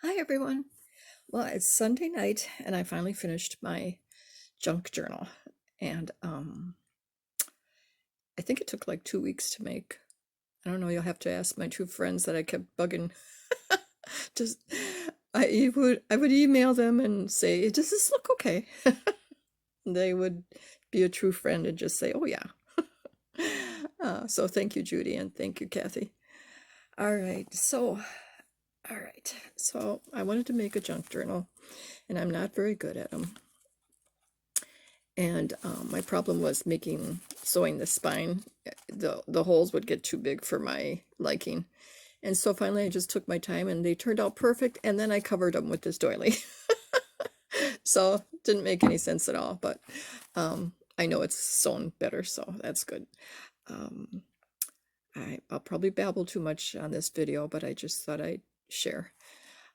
Hi everyone. Well, it's Sunday night and I finally finished my junk journal. And I think it took like 2 weeks to make. I don't know, you'll have to ask my two friends that I kept bugging. Just I would email them and say, "Does this look okay?" They would be a true friend and just say, "Oh yeah." So thank you, Judy, and thank you, Kathy. All right, so I wanted to make a junk journal, and I'm not very good at them. And my problem was sewing the spine. The holes would get too big for my liking. And so finally I just took my time and they turned out perfect. And then I covered them with this doily. So it didn't make any sense at all, but I know it's sewn better, so that's good. Um, I'll probably babble too much on this video, but I just thought I'd share.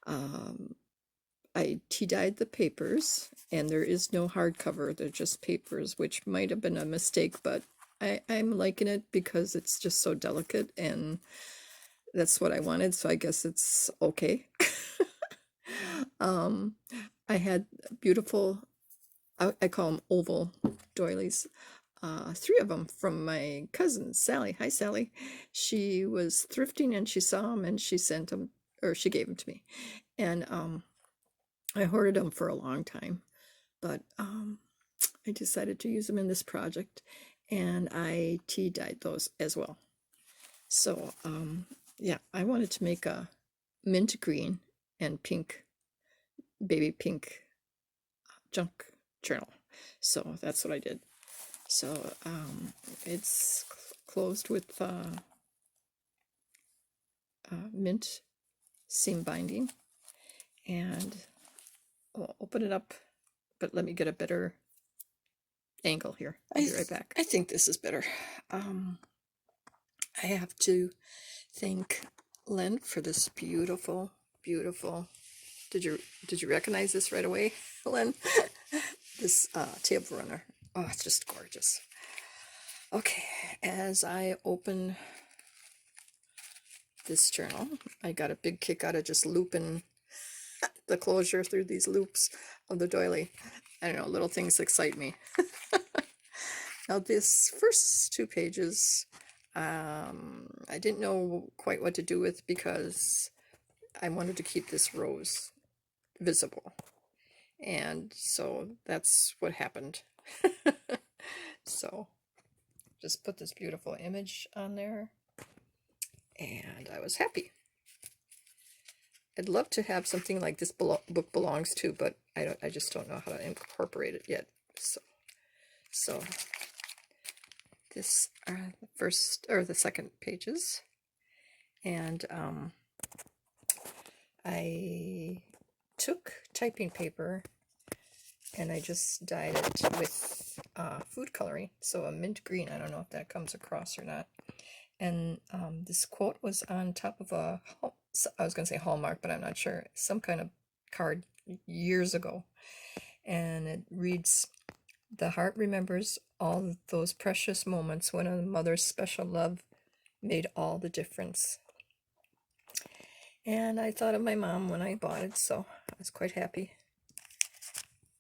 Um, I tea-dyed the papers, and there is no hardcover. They're just papers, which might have been a mistake, but I'm liking it because it's just so delicate, and that's what I wanted, so I guess it's okay. um, I had beautiful, I call them oval doilies, three of them from my cousin, Sally. Hi, Sally. She was thrifting, and she saw them, and she sent them, or she gave them to me. And I hoarded them for a long time, but I decided to use them in this project, and I tea dyed those as well. So yeah, I wanted to make a mint green and pink, baby pink junk journal. So that's what I did. So it's closed with mint seam binding, and I'll open it up, but let me get a better angle here. I'll be right back. I think this is better. I have to thank Len for this beautiful, beautiful. Did you recognize this right away, Len? This table runner. Oh, it's just gorgeous. Okay, as I open this journal, I got a big kick out of just looping the closure through these loops of the doily. I don't know, little things excite me. Now, this first two pages, I didn't know quite what to do with because I wanted to keep this rose visible. And so that's what happened. So just put this beautiful image on there, and I was happy. I'd love to have something like this book belongs to, but I just don't know how to incorporate it yet. So this are the first or the second pages, and I took typing paper and I just dyed it with food coloring, so a mint green. I don't know if that comes across or not. And this quote was on top of I was going to say Hallmark, but I'm not sure, some kind of card years ago. And it reads, "The heart remembers all those precious moments when a mother's special love made all the difference." And I thought of my mom when I bought it, so I was quite happy.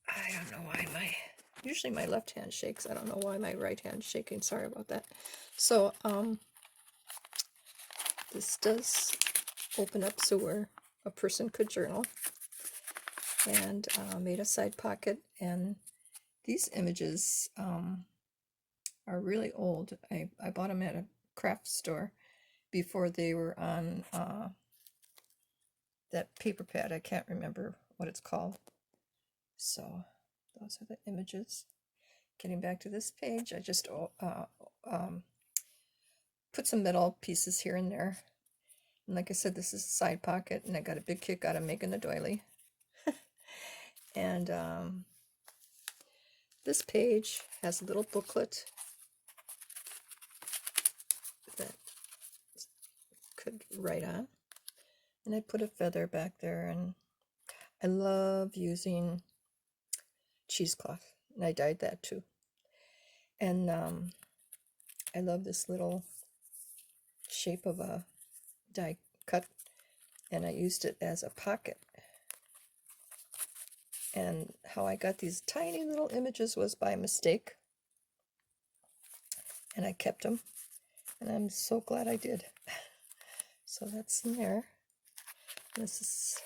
I don't know why usually my left hand shakes. I don't know why my right hand's shaking. Sorry about that. So this does open up so where a person could journal, and made a side pocket. And these images are really old. I bought them at a craft store before they were on that paper pad. I can't remember what it's called. So those are the images. Getting back to this page, I just put some metal pieces here and there. And like I said, this is a side pocket, and I got a big kick out of making the doily. And this page has a little booklet that could write on. And I put a feather back there, and I love using cheesecloth, and I dyed that too. And I love this little shape of a die cut, and I used it as a pocket. And how I got these tiny little images was by mistake, and I kept them, and I'm so glad I did. So that's in there. This is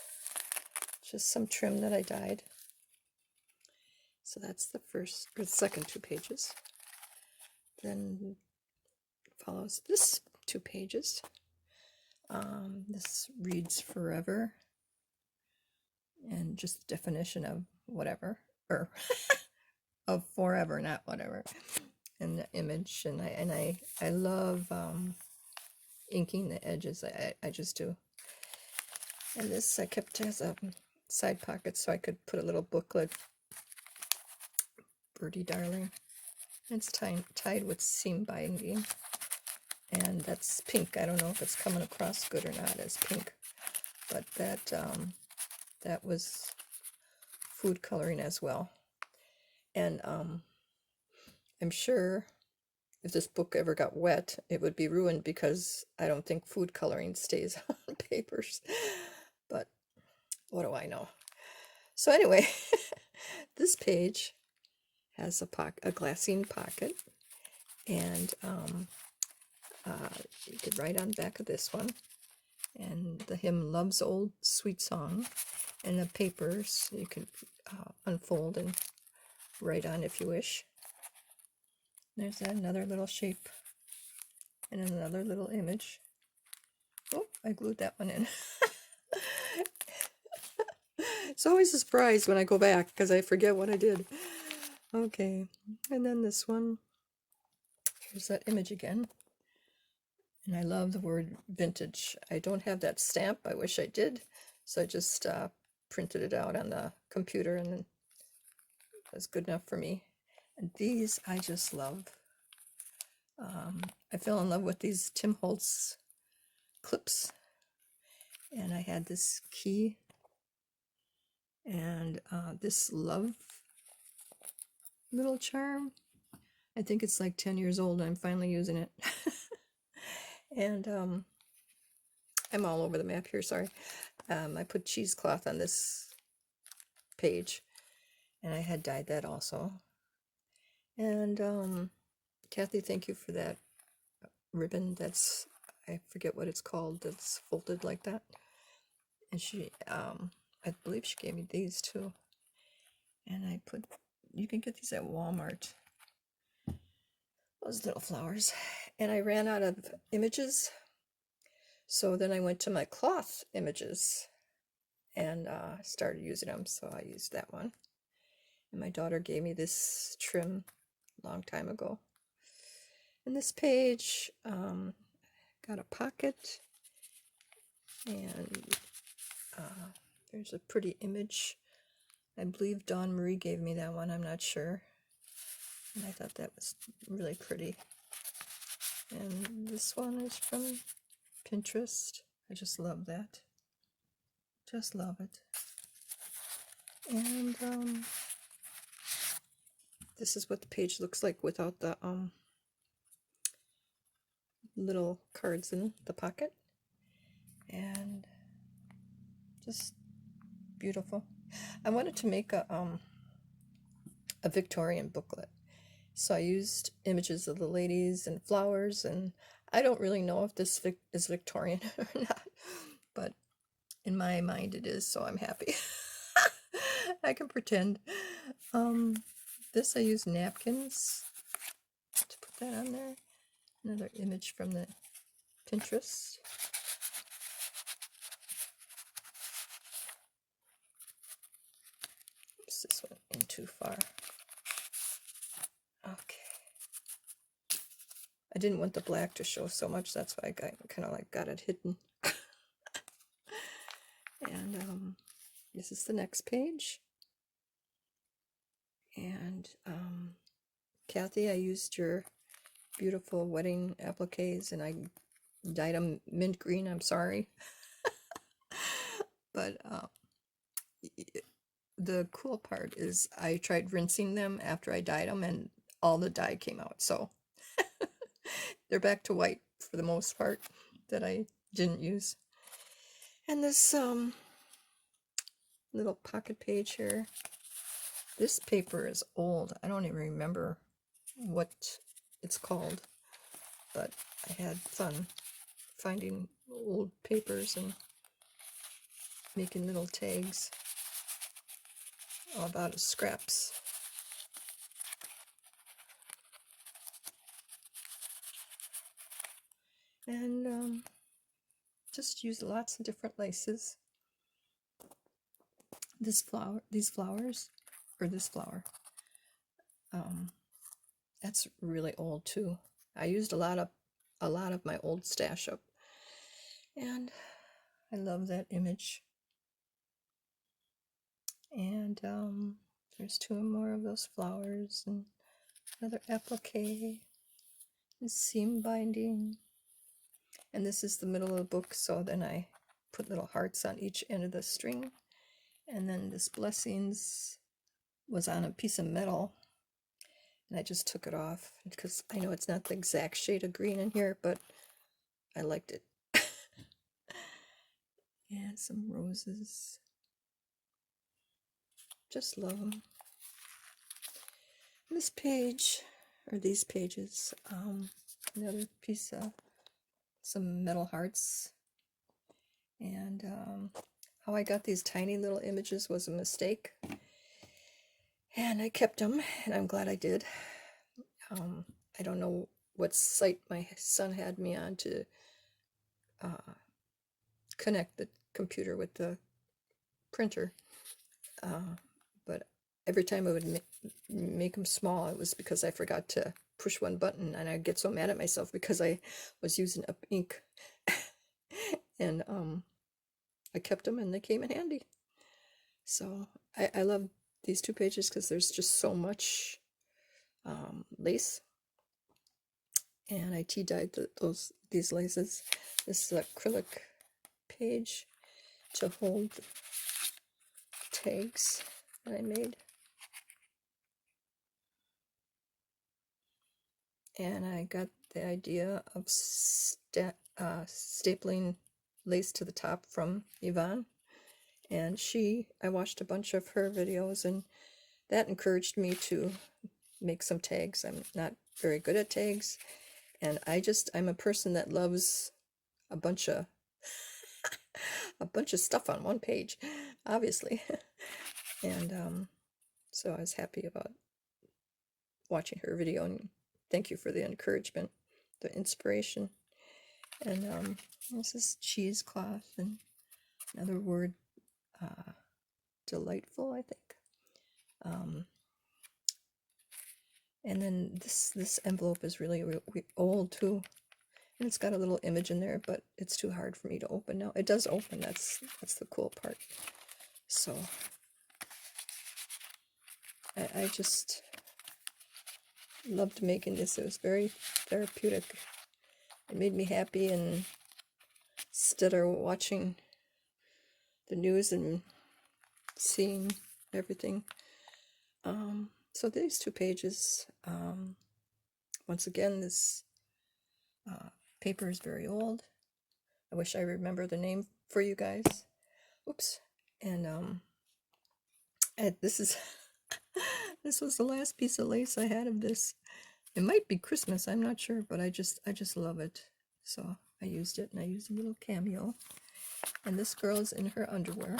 just some trim that I dyed. So that's the first or the second 2 pages. Then follows this 2 pages. This reads forever, and just the definition of whatever, or of forever, not whatever, and the image. And I love inking the edges. I just do. And this I kept as a side pocket so I could put a little booklet. Birdie Darling. It's tied with seam binding, and that's pink. I don't know if it's coming across good or not as pink, but that was food coloring as well. And I'm sure if this book ever got wet, it would be ruined, because I don't think food coloring stays on papers. But what do I know? So anyway, this page has a glassine pocket, and you could write on the back of this one, and the hymn Love's Old Sweet Song, and the papers you could unfold and write on if you wish. There's another little shape and another little image. Oh, I glued that one in. It's always a surprise when I go back, because I forget what I did. Okay, and then this one, here's that image again. And I love the word vintage. I don't have that stamp. I wish I did. So I just printed it out on the computer, and then that's good enough for me. And these I just love. I fell in love with these Tim Holtz clips. And I had this key and this love little charm. I think it's like 10 years old. I'm finally using it. And I'm all over the map here, sorry. I put cheesecloth on this page, and I had dyed that also. And Kathy, thank you for that ribbon. That's, I forget what it's called, that's folded like that. And she, I believe she gave me these too. And I put, you can get these at Walmart, those little flowers. And I ran out of images, so then I went to my cloth images and started using them. So I used that one. And my daughter gave me this trim a long time ago. And this page got a pocket, and there's a pretty image. I believe Dawn Marie gave me that one, I'm not sure. And I thought that was really pretty. And this one is from Pinterest. I just love that. Just love it. And this is what the page looks like without the little cards in the pocket. And just beautiful. I wanted to make a Victorian booklet. So I used images of the ladies and flowers, and I don't really know if this is Victorian or not, but in my mind it is, so I'm happy. I can pretend. This I used napkins to put that on there. Another image from the Pinterest. Oops, this went in too far. Okay. I didn't want the black to show so much, that's why I kind of like got it hidden. And this is the next page. And Kathy, I used your beautiful wedding appliques, and I dyed them mint green. I'm sorry. But the cool part is I tried rinsing them after I dyed them, and all the dye came out. So they're back to white for the most part that I didn't use. And this little pocket page here. This paper is old. I don't even remember what it's called, but I had fun finding old papers and making little tags all about scraps. And just use lots of different laces. These flowers, or this flower, that's really old too. I used a lot of my old stash up, and I love that image. And there's two more of those flowers, and another applique, and seam binding. And this is the middle of the book, so then I put little hearts on each end of the string. And then this blessings was on a piece of metal, and I just took it off because I know it's not the exact shade of green in here, but I liked it. And some roses. Just love them. This page, or these pages, another piece of some metal hearts. And how I got these tiny little images was a mistake. And I kept them, and I'm glad I did. I don't know what site my son had me on to connect the computer with the printer. But every time I would make them small, it was because I forgot to push one button, and I'd get so mad at myself because I was using up ink. And I kept them, and they came in handy. So I love these two pages because there's just so much lace, and I tea dyed these laces. This is an acrylic page to hold the tags that I made, and I got the idea of stapling lace to the top from Yvonne, and I watched a bunch of her videos, and that encouraged me to make some tags. I'm not very good at tags, and I'm a person that loves a bunch of stuff on one page, obviously. And so I was happy about watching her video, and thank you for the encouragement, the inspiration. And this is cheesecloth, and another word, delightful, I think. And then this envelope is really old too, and it's got a little image in there, but it's too hard for me to open now. It does open. That's the cool part. So I just loved making this. It was very therapeutic. It made me happy, and instead of watching the news and seeing everything. So these two pages, once again, this paper is very old. I wish I remember the name for you guys. Oops. And this is this was the last piece of lace I had of this. It might be Christmas, I'm not sure, but I just love it. So I used it, and I used a little cameo. And this girl is in her underwear.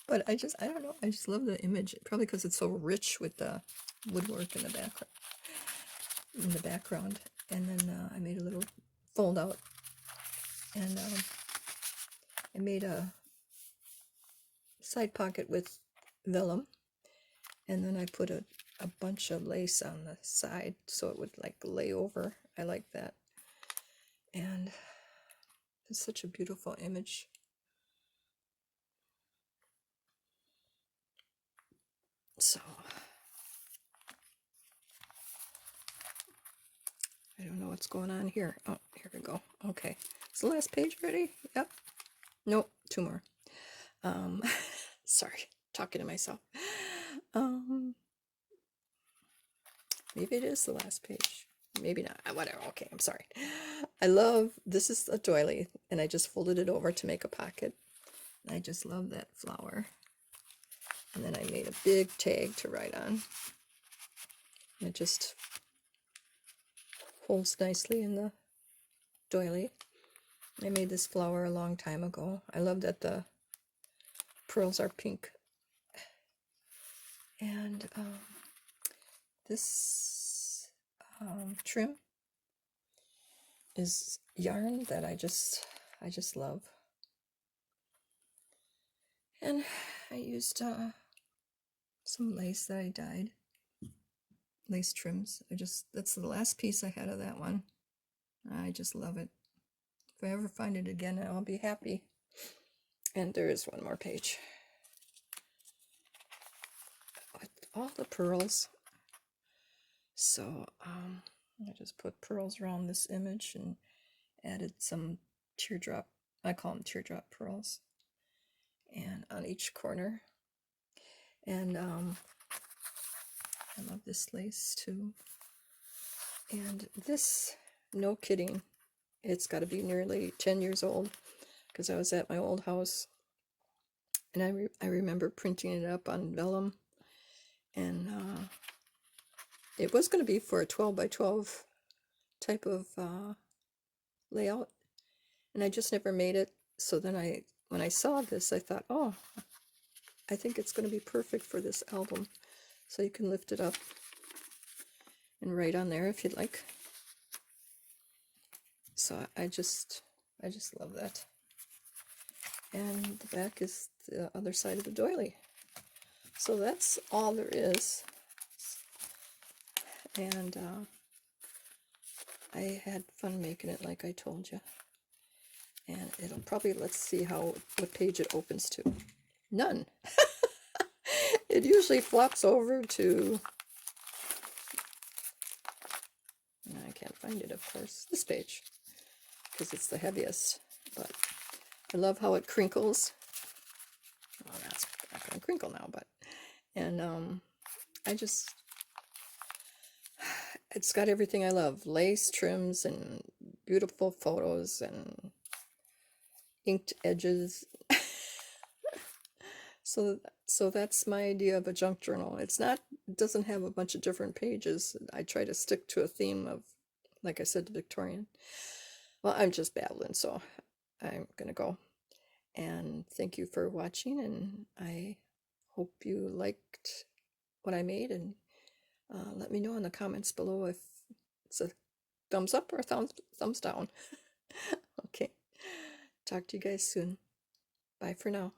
But I don't know, I just love the image, probably because it's so rich with the woodwork in the background. And then I made a little fold out, and I made a side pocket with vellum, and then I put a bunch of lace on the side so it would like lay over. I like that, and it's such a beautiful image. So I don't know what's going on here. Oh, here we go. Okay, is the last page ready? Yep. Nope, two more. Sorry, talking to myself. Maybe it is the last page. maybe not, whatever. Okay, I'm sorry. I love, this is a doily, and I just folded it over to make a pocket. I just love that flower. And then I made a big tag to write on. And it just holds nicely in the doily. I made this flower a long time ago. I love that the pearls are pink. And this trim is yarn that I just love. And I used some lace that I dyed. Lace trims. That's the last piece I had of that one. I just love it. If I ever find it again, I'll be happy. And there is one more page with all the pearls. So I just put pearls around this image and added some teardrop, I call them teardrop pearls, and on each corner. And I love this lace too. And this, no kidding, it's got to be nearly 10 years old, because I was at my old house and I remember printing it up on vellum, and it was going to be for a 12 by 12 type of layout, and I just never made it. So then when I saw this, I thought, oh, I think it's going to be perfect for this album. So you can lift it up and write on there if you'd like. So I just love that. And the back is the other side of the doily. So that's all there is. And I had fun making it, like I told you. And it'll probably, let's see what page it opens to. None. It usually flops over to, I can't find it, of course, this page, because it's the heaviest. But I love how it crinkles. Well, that's not going to crinkle now, but, and it's got everything I love. Lace trims and beautiful photos and inked edges. So that's my idea of a junk journal. It doesn't have a bunch of different pages. I try to stick to a theme of, like I said, Victorian. Well, I'm just babbling, so I'm gonna go. And thank you for watching, and I hope you liked what I made, and let me know in the comments below if it's a thumbs up or a thumbs down. Okay, talk to you guys soon. Bye for now.